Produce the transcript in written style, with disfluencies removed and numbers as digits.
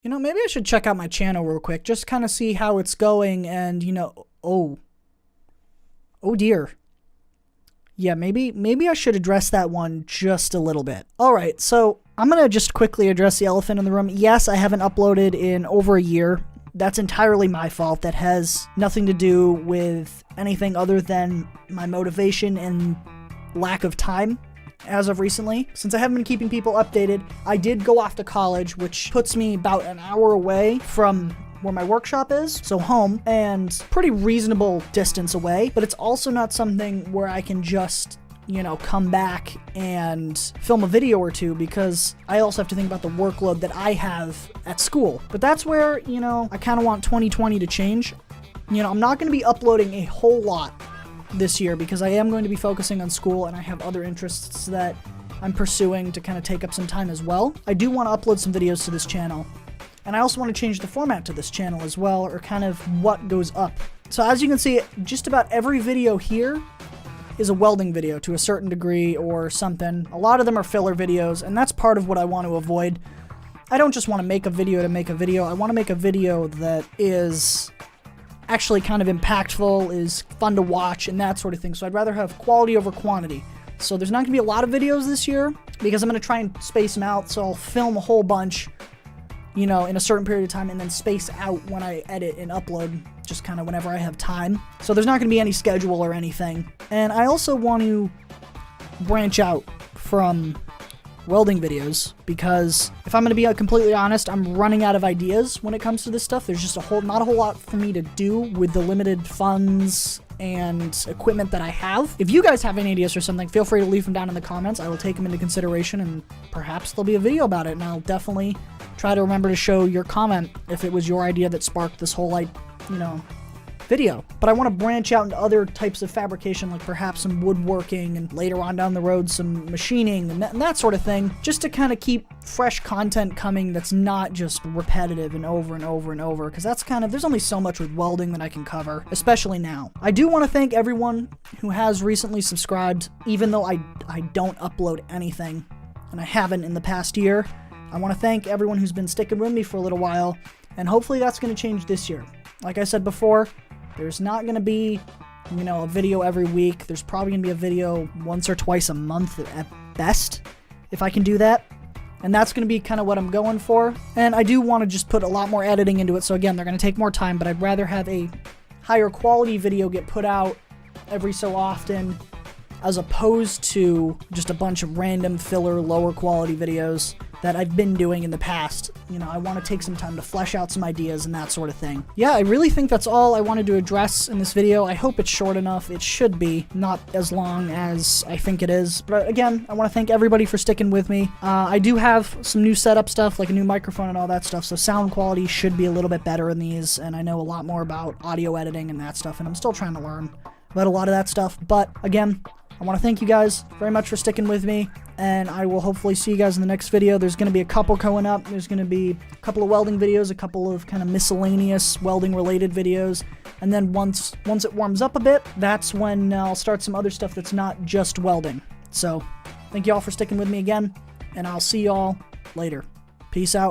You know, maybe I should check out my channel real quick, just kind of see how it's going, and, you know, oh dear. Yeah, maybe I should address that one just a little bit. All right, so I'm going to just quickly address the elephant in the room. Yes, I haven't uploaded in over a year. That's entirely my fault. That has nothing to do with anything other than my motivation and lack of time. As of recently, since I haven't been keeping people updated, I did go off to college, which puts me about an hour away from where my workshop is, so home, and pretty reasonable distance away, but it's also not something where I can just, you know, come back and film a video or two, because I also have to think about the workload that I have at school. But that's where, you know, I kind of want 2020 to change. You know, I'm not going to be uploading a whole lot this year because I am going to be focusing on school, and I have other interests that I'm pursuing to kind of take up some time as well. I do want to upload some videos to this channel, and I also want to change the format to this channel as well, or kind of what goes up. So as you can see, just about every video here is a welding video to a certain degree or something. A lot of them are filler videos, and that's part of what I want to avoid. I don't just want to make a video to make a video. I want to make a video that is actually kind of impactful, is fun to watch, and that sort of thing. So I'd rather have quality over quantity. So there's not going to be a lot of videos this year because I'm going to try and space them out. So I'll film a whole bunch, you know, in a certain period of time, and then space out when I edit and upload, just kind of whenever I have time. So there's not going to be any schedule or anything. And I also want to branch out from welding videos, because if I'm going to be completely honest, I'm running out of ideas when it comes to this stuff. There's just not a whole lot for me to do with the limited funds and equipment that I have. If you guys have any ideas or something, feel free to leave them down in the comments. I will take them into consideration, and perhaps there'll be a video about it, and I'll definitely try to remember to show your comment if it was your idea that sparked this whole, like, you know, video. But I want to branch out into other types of fabrication, like perhaps some woodworking, and later on down the road some machining and that sort of thing, just to kind of keep fresh content coming that's not just repetitive and over and over and over, because that's kind of, there's only so much with welding that I can cover, especially now. I do want to thank everyone who has recently subscribed, even though I don't upload anything, and I haven't in the past year. I want to thank everyone who's been sticking with me for a little while, and hopefully that's going to change this year. Like I said before, there's not going to be, you know, a video every week. There's probably going to be a video once or twice a month at best, if I can do that. And that's going to be kind of what I'm going for. And I do want to just put a lot more editing into it. So again, they're going to take more time, but I'd rather have a higher quality video get put out every so often, as opposed to just a bunch of random filler, lower quality videos that I've been doing in the past. You know, I want to take some time to flesh out some ideas and that sort of thing. Yeah, I really think that's all I wanted to address in this video. I hope it's short enough. It should be, not as long as I think it is. But again, I want to thank everybody for sticking with me. I do have some new setup stuff, like a new microphone and all that stuff, so sound quality should be a little bit better in these, and I know a lot more about audio editing and that stuff, and I'm still trying to learn about a lot of that stuff. But again, I want to thank you guys very much for sticking with me, and I will hopefully see you guys in the next video. There's going to be a couple going up. There's going to be a couple of welding videos, a couple of kind of miscellaneous welding-related videos, and then once it warms up a bit, that's when I'll start some other stuff that's not just welding. So, thank you all for sticking with me again, and I'll see you all later. Peace out.